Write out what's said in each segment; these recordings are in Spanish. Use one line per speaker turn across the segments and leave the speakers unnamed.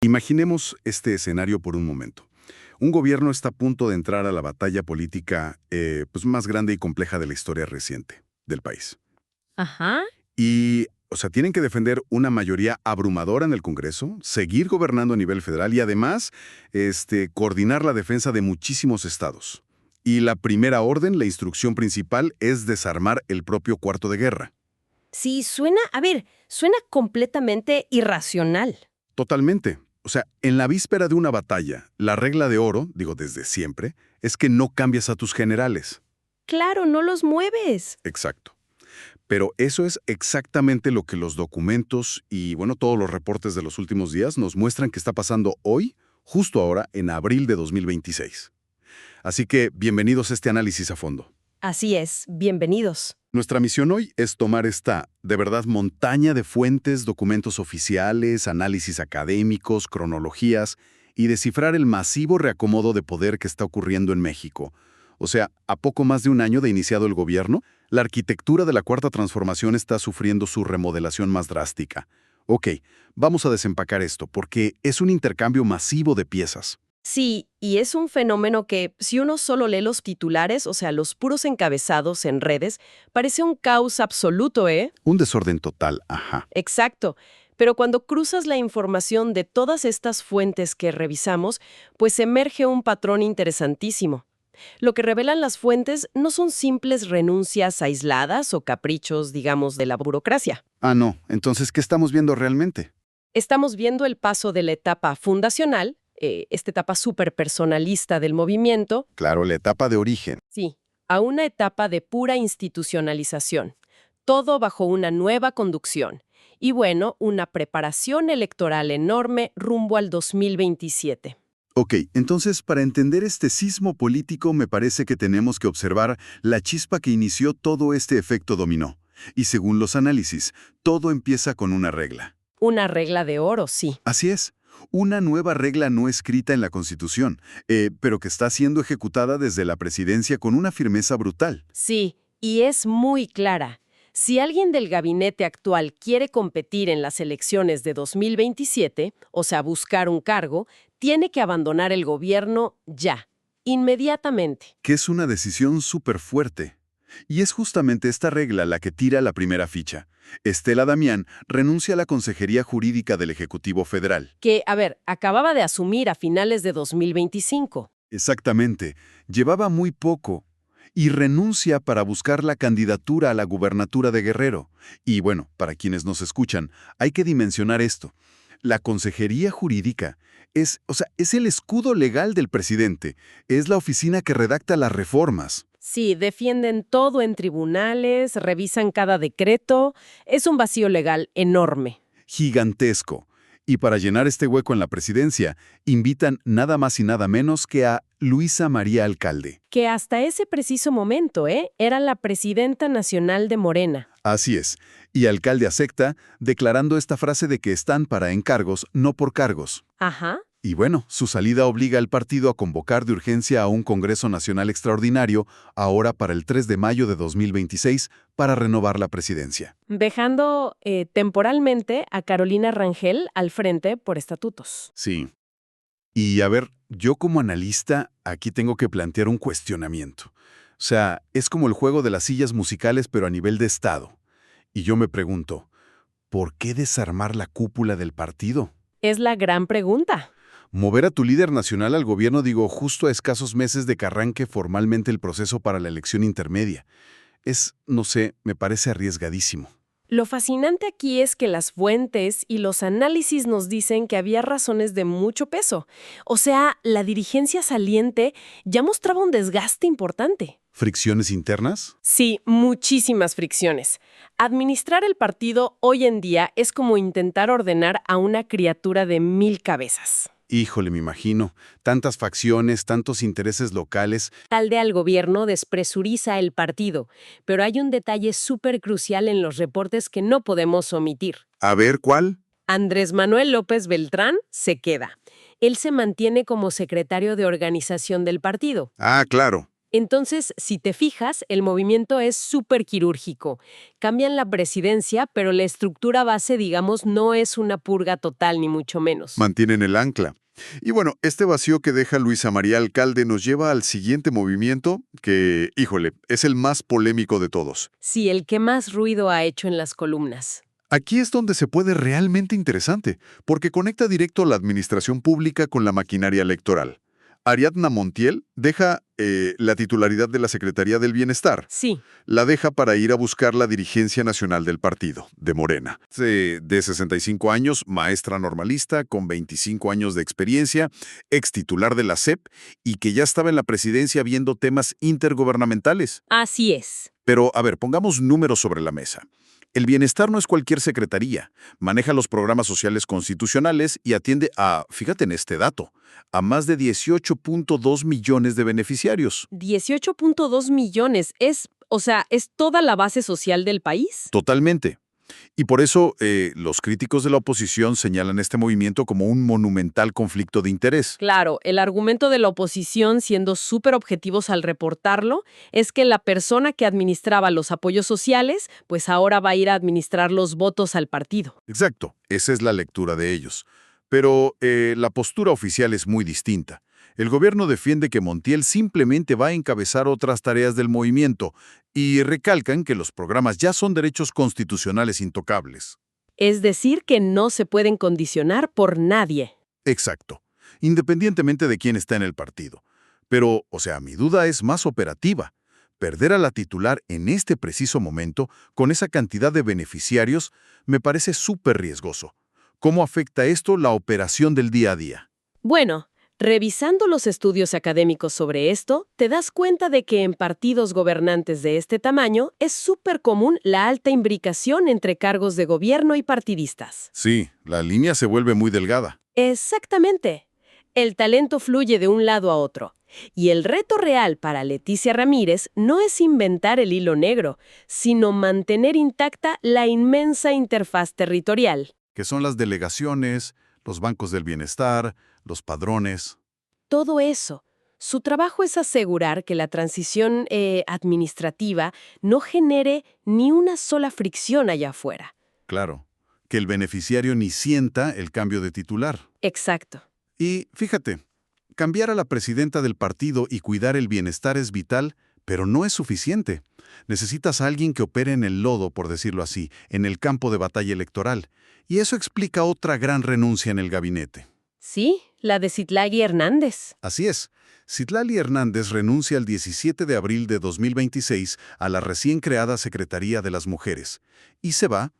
Imaginemos este escenario por un momento. Un gobierno está a punto de entrar a la batalla política más grande y compleja de la historia reciente del país.
Ajá.
Y, tienen que defender una mayoría abrumadora en el Congreso, seguir gobernando a nivel federal y además, coordinar la defensa de muchísimos estados. Y la primera orden, la instrucción principal, es desarmar el propio cuarto de guerra.
Sí, suena completamente irracional.
Totalmente. En la víspera de una batalla, la regla de oro, digo desde siempre, es que no cambias a tus generales.
Claro, no los mueves.
Exacto. Pero eso es exactamente lo que los documentos y, todos los reportes de los últimos días nos muestran que está pasando hoy, justo ahora, en abril de 2026. Así que, bienvenidos a este análisis a fondo.
Así es, bienvenidos.
Nuestra misión hoy es tomar esta, de verdad, montaña de fuentes, documentos oficiales, análisis académicos, cronologías, y descifrar el masivo reacomodo de poder que está ocurriendo en México. A poco más de un año de iniciado el gobierno, la arquitectura de la Cuarta Transformación está sufriendo su remodelación más drástica. Ok, vamos a desempacar esto, porque es un intercambio masivo de piezas.
Sí, y es un fenómeno que, si uno solo lee los titulares, los puros encabezados en redes, parece un caos absoluto, ¿eh?
Un desorden total, ajá.
Exacto. Pero cuando cruzas la información de todas estas fuentes que revisamos, pues emerge un patrón interesantísimo. Lo que revelan las fuentes no son simples renuncias aisladas o caprichos, digamos, de la burocracia.
Ah, no. Entonces, ¿qué estamos viendo realmente?
Estamos viendo el paso de la etapa fundacional, esta etapa súper personalista del movimiento,
Claro, la etapa de origen.
sí, a una etapa de pura institucionalización. Todo bajo una nueva conducción. Y bueno, una preparación electoral enorme rumbo al 2027.
Ok, entonces para entender este sismo político me parece que tenemos que observar la chispa que inició todo este efecto dominó. Y según los análisis, todo empieza con una regla.
Una regla de oro, sí.
Así es, una nueva regla no escrita en la Constitución, pero que está siendo ejecutada desde la presidencia con una firmeza brutal.
Sí, y es muy clara. Si alguien del gabinete actual quiere competir en las elecciones de 2027, o sea, buscar un cargo, tiene que abandonar el gobierno ya, inmediatamente.
Que es una decisión súper fuerte. Y es justamente esta regla la que tira la primera ficha. Estela Damián renuncia a la Consejería Jurídica del Ejecutivo Federal.
Que, acababa de asumir a finales de 2025.
Exactamente, llevaba muy poco. Y renuncia para buscar la candidatura a la gubernatura de Guerrero. Y bueno, para quienes nos escuchan, hay que dimensionar esto. La Consejería Jurídica es el escudo legal del presidente. Es la oficina que redacta las reformas.
Sí, defienden todo en tribunales, revisan cada decreto. Es un vacío legal enorme.
Gigantesco. Y para llenar este hueco en la presidencia, invitan nada más y nada menos que a Luisa María Alcalde.
Que hasta ese preciso momento, era la presidenta nacional de Morena.
Así es. Y Alcalde acepta, declarando esta frase de que están para encargos, no por cargos.
Ajá.
Y bueno, su salida obliga al partido a convocar de urgencia a un Congreso Nacional Extraordinario, ahora para el 3 de mayo de 2026, para renovar la presidencia.
Dejando temporalmente a Carolina Rangel al frente por estatutos.
Sí. Y a ver, yo como analista aquí tengo que plantear un cuestionamiento. Es como el juego de las sillas musicales pero a nivel de Estado. Y yo me pregunto, ¿por qué desarmar la cúpula del partido?
Es la gran pregunta.
Mover a tu líder nacional al gobierno, digo, justo a escasos meses de que arranque formalmente el proceso para la elección intermedia. No sé, me parece arriesgadísimo.
Lo fascinante aquí es que las fuentes y los análisis nos dicen que había razones de mucho peso. O sea, la dirigencia saliente ya mostraba un desgaste importante.
¿Fricciones internas?
Sí, muchísimas fricciones. Administrar el partido hoy en día es como intentar ordenar a una criatura de 1000 cabezas.
Híjole, me imagino. Tantas facciones, tantos intereses locales.
Alde al gobierno despresuriza el partido, pero hay un detalle súper crucial en los reportes que no podemos omitir.
A ver, ¿cuál?
Andrés Manuel López Beltrán se queda. Él se mantiene como secretario de organización del partido.
Ah, claro.
Entonces, si te fijas, el movimiento es súper quirúrgico. Cambian la presidencia, pero la estructura base, digamos, no es una purga total, ni mucho menos.
Mantienen el ancla. Y bueno, este vacío que deja Luisa María Alcalde nos lleva al siguiente movimiento que, híjole, es el más polémico de todos.
Sí, el que más ruido ha hecho en las columnas.
Aquí es donde se puede realmente interesante, porque conecta directo la administración pública con la maquinaria electoral. Ariadna Montiel deja la titularidad de la Secretaría del Bienestar.
Sí.
La deja para ir a buscar la dirigencia nacional del partido, de Morena. De 65 años, maestra normalista, con 25 años de experiencia, ex titular de la SEP y que ya estaba en la presidencia viendo temas intergubernamentales.
Así es.
Pero, a ver, pongamos números sobre la mesa. El bienestar no es cualquier secretaría. Maneja los programas sociales constitucionales y atiende a, fíjate en este dato, a más de 18.2 millones de beneficiarios.
18.2 millones. O sea, ¿es toda la base social del país?
Totalmente. Y por eso los críticos de la oposición señalan este movimiento como un monumental conflicto de interés.
Claro, el argumento de la oposición, siendo súper objetivos al reportarlo, es que la persona que administraba los apoyos sociales, pues ahora va a ir a administrar los votos al partido.
Exacto, esa es la lectura de ellos. Pero la postura oficial es muy distinta. El gobierno defiende que Montiel simplemente va a encabezar otras tareas del movimiento y recalcan que los programas ya son derechos constitucionales intocables.
Es decir, que no se pueden condicionar por nadie.
Exacto, independientemente de quién está en el partido. Pero, o sea, mi duda es más operativa. Perder a la titular en este preciso momento, con esa cantidad de beneficiarios, me parece súper riesgoso. ¿Cómo afecta esto la operación del día a día?
Bueno, revisando los estudios académicos sobre esto, te das cuenta de que en partidos gobernantes de este tamaño es súper común la alta imbricación entre cargos de gobierno y partidistas.
Sí, la línea se vuelve muy delgada.
Exactamente. El talento fluye de un lado a otro. Y el reto real para Leticia Ramírez no es inventar el hilo negro, sino mantener intacta la inmensa interfaz territorial.
Que son las delegaciones, los bancos del bienestar, los padrones.
Todo eso. Su trabajo es asegurar que la transición administrativa no genere ni una sola fricción allá afuera.
Claro, que el beneficiario ni sienta el cambio de titular.
Exacto.
Y fíjate, cambiar a la presidenta del partido y cuidar el bienestar es vital, pero no es suficiente. Necesitas a alguien que opere en el lodo, por decirlo así, en el campo de batalla electoral. Y eso explica otra gran renuncia en el gabinete.
Sí, la de Citlali Hernández.
Así es. Citlali Hernández renuncia el 17 de abril de 2026 a la recién creada Secretaría de las Mujeres y se va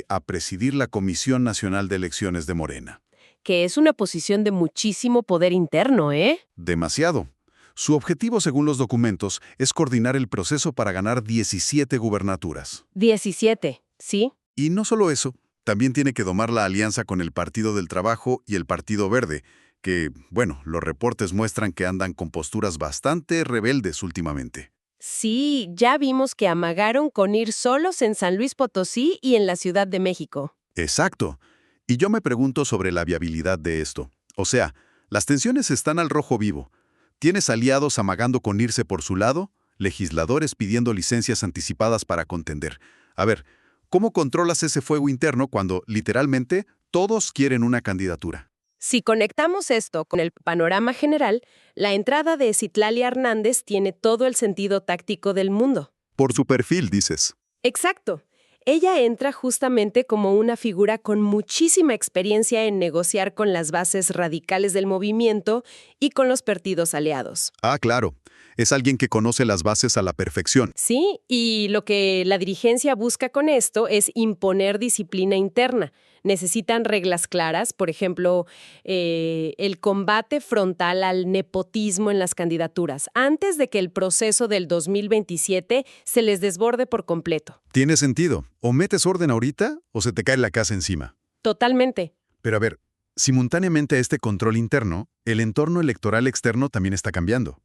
a presidir la Comisión Nacional de Elecciones de Morena.
Que es una posición de muchísimo poder interno, ¿eh?
Demasiado. Su objetivo, según los documentos, es coordinar el proceso para ganar 17 gubernaturas.
17, ¿sí?
Y no solo eso, también tiene que domar la alianza con el Partido del Trabajo y el Partido Verde, que, bueno, los reportes muestran que andan con posturas bastante rebeldes últimamente.
Sí, ya vimos que amagaron con ir solos en San Luis Potosí y en la Ciudad de México.
Exacto. Y yo me pregunto sobre la viabilidad de esto. O sea, las tensiones están al rojo vivo. ¿Tienes aliados amagando con irse por su lado? Legisladores pidiendo licencias anticipadas para contender. A ver, ¿cómo controlas ese fuego interno cuando, literalmente, todos quieren una candidatura?
Si conectamos esto con el panorama general, la entrada de Citlali Hernández tiene todo el sentido táctico del mundo.
Por su perfil, dices.
Exacto. Ella entra justamente como una figura con muchísima experiencia en negociar con las bases radicales del movimiento y con los partidos aliados.
Ah, claro. Es alguien que conoce las bases a la perfección.
Sí, y lo que la dirigencia busca con esto es imponer disciplina interna. Necesitan reglas claras, por ejemplo, el combate frontal al nepotismo en las candidaturas, antes de que el proceso del 2027 se les desborde por completo.
Tiene sentido. O metes orden ahorita o se te cae la casa encima.
Totalmente.
Pero a ver, simultáneamente a este control interno, el entorno electoral externo también está cambiando.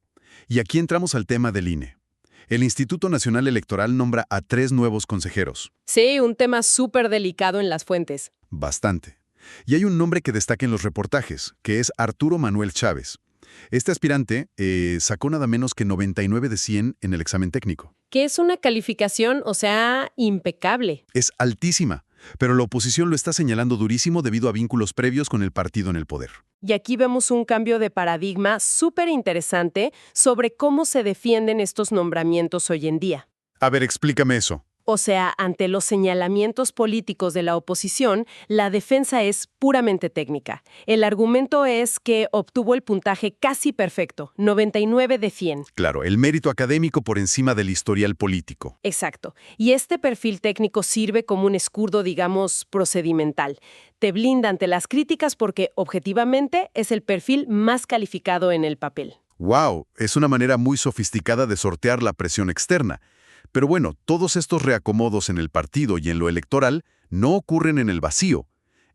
Y aquí entramos al tema del INE. El Instituto Nacional Electoral nombra a 3 nuevos consejeros.
Sí, un tema súper delicado en las fuentes.
Bastante. Y hay un nombre que destaca en los reportajes, que es Arturo Manuel Chávez. Este aspirante sacó nada menos que 99 de 100 en el examen técnico.
Que es una calificación, o sea, impecable.
Es altísima, pero la oposición lo está señalando durísimo debido a vínculos previos con el partido en el poder.
Y aquí vemos un cambio de paradigma súper interesante sobre cómo se defienden estos nombramientos hoy en día.
A ver, explícame eso.
O sea, ante los señalamientos políticos de la oposición, la defensa es puramente técnica. El argumento es que obtuvo el puntaje casi perfecto, 99 de 100.
Claro, el mérito académico por encima del historial político.
Exacto. Y este perfil técnico sirve como un escudo, digamos, procedimental. Te blinda ante las críticas porque, objetivamente, es el perfil más calificado en el papel.
¡Wow! Es una manera muy sofisticada de sortear la presión externa. Pero bueno, todos estos reacomodos en el partido y en lo electoral no ocurren en el vacío.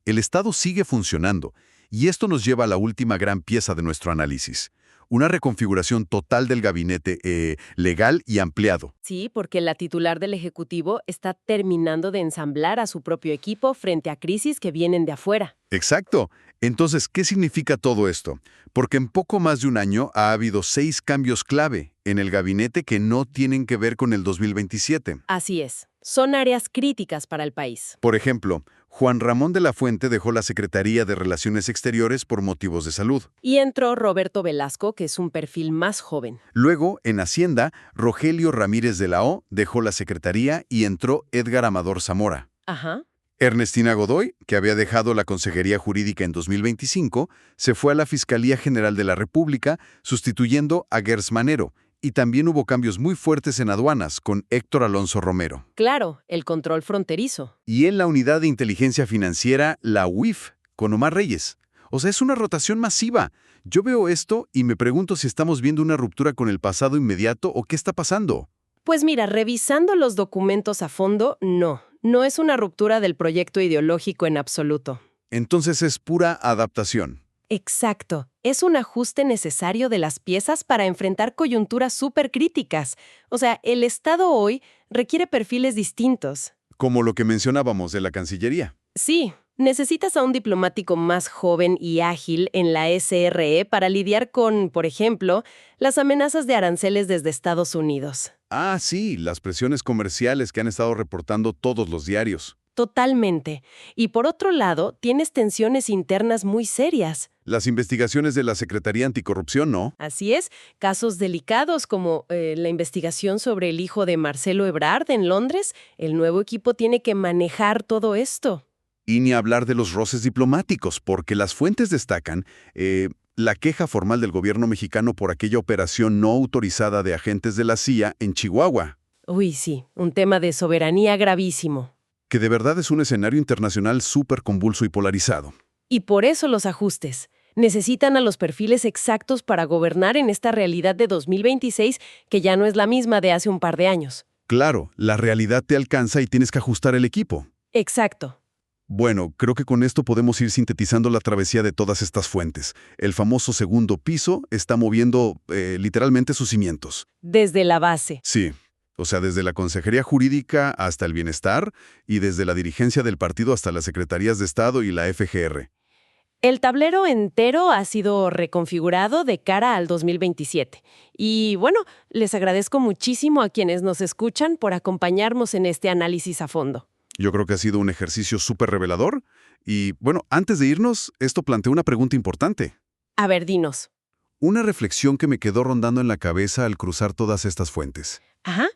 El Estado sigue funcionando, y esto nos lleva a la última gran pieza de nuestro análisis. Una reconfiguración total del gabinete legal y ampliado.
Sí, porque la titular del Ejecutivo está terminando de ensamblar a su propio equipo frente a crisis que vienen de afuera.
Exacto. Entonces, ¿qué significa todo esto? Porque en poco más de un año ha habido 6 cambios clave en el gabinete que no tienen que ver con el 2027.
Así es. Son áreas críticas para el país.
Por ejemplo, Juan Ramón de la Fuente dejó la Secretaría de Relaciones Exteriores por motivos de salud.
Y entró Roberto Velasco, que es un perfil más joven.
Luego, en Hacienda, Rogelio Ramírez de la O dejó la Secretaría y entró Edgar Amador Zamora.
Ajá.
Ernestina Godoy, que había dejado la Consejería Jurídica en 2025, se fue a la Fiscalía General de la República, sustituyendo a Gers Manero. Y también hubo cambios muy fuertes en aduanas, con Héctor Alonso Romero.
Claro, el control fronterizo.
Y en la Unidad de Inteligencia Financiera, la UIF, con Omar Reyes. O sea, es una rotación masiva. Yo veo esto y me pregunto si estamos viendo una ruptura con el pasado inmediato o qué está pasando.
Pues mira, revisando los documentos a fondo, no es una ruptura del proyecto ideológico en absoluto.
Entonces es pura adaptación.
Exacto. Es un ajuste necesario de las piezas para enfrentar coyunturas súper críticas. O sea, el Estado hoy requiere perfiles distintos.
Como lo que mencionábamos de la Cancillería.
Sí, necesitas a un diplomático más joven y ágil en la SRE para lidiar con, por ejemplo, las amenazas de aranceles desde Estados Unidos.
Ah, sí, las presiones comerciales que han estado reportando todos los diarios.
Totalmente. Y por otro lado, tienes tensiones internas muy serias.
Las investigaciones de la Secretaría Anticorrupción, ¿no?
Así es, casos delicados como la investigación sobre el hijo de Marcelo Ebrard en Londres. El nuevo equipo tiene que manejar todo esto.
Y ni hablar de los roces diplomáticos, porque las fuentes destacan la queja formal del gobierno mexicano por aquella operación no autorizada de agentes de la CIA en Chihuahua.
Uy, sí, un tema de soberanía gravísimo.
Que de verdad es un escenario internacional súper convulso y polarizado.
Y por eso los ajustes. Necesitan a los perfiles exactos para gobernar en esta realidad de 2026 que ya no es la misma de hace un par de años.
Claro, la realidad te alcanza y tienes que ajustar el equipo.
Exacto.
Bueno, creo que con esto podemos ir sintetizando la travesía de todas estas fuentes. El famoso segundo piso está moviendo literalmente sus cimientos.
Desde la base.
Sí. O sea, desde la Consejería Jurídica hasta el Bienestar y desde la dirigencia del partido hasta las Secretarías de Estado y la FGR.
El tablero entero ha sido reconfigurado de cara al 2027. Y bueno, les agradezco muchísimo a quienes nos escuchan por acompañarnos en este análisis a fondo.
Yo creo que ha sido un ejercicio súper revelador. Y bueno, antes de irnos, esto plantea una pregunta importante.
A ver, dinos.
Una reflexión que me quedó rondando en la cabeza al cruzar todas estas fuentes.
Ajá.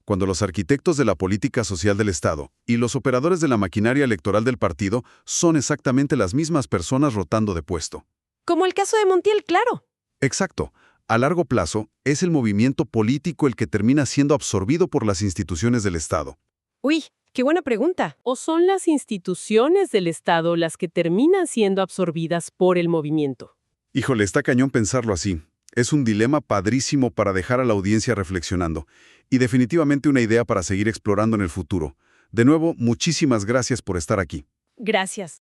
Cuando los arquitectos de la política social del Estado y los operadores de la maquinaria electoral del partido son exactamente las mismas personas rotando de puesto.
Como el caso de Montiel, claro.
Exacto. A largo plazo, es el movimiento político el que termina siendo absorbido por las instituciones del Estado.
Uy, qué buena pregunta. ¿O son las instituciones del Estado las que terminan siendo absorbidas por el movimiento?
Híjole, está cañón pensarlo así. Es un dilema padrísimo para dejar a la audiencia reflexionando y definitivamente una idea para seguir explorando en el futuro. De nuevo, muchísimas gracias por estar aquí.
Gracias.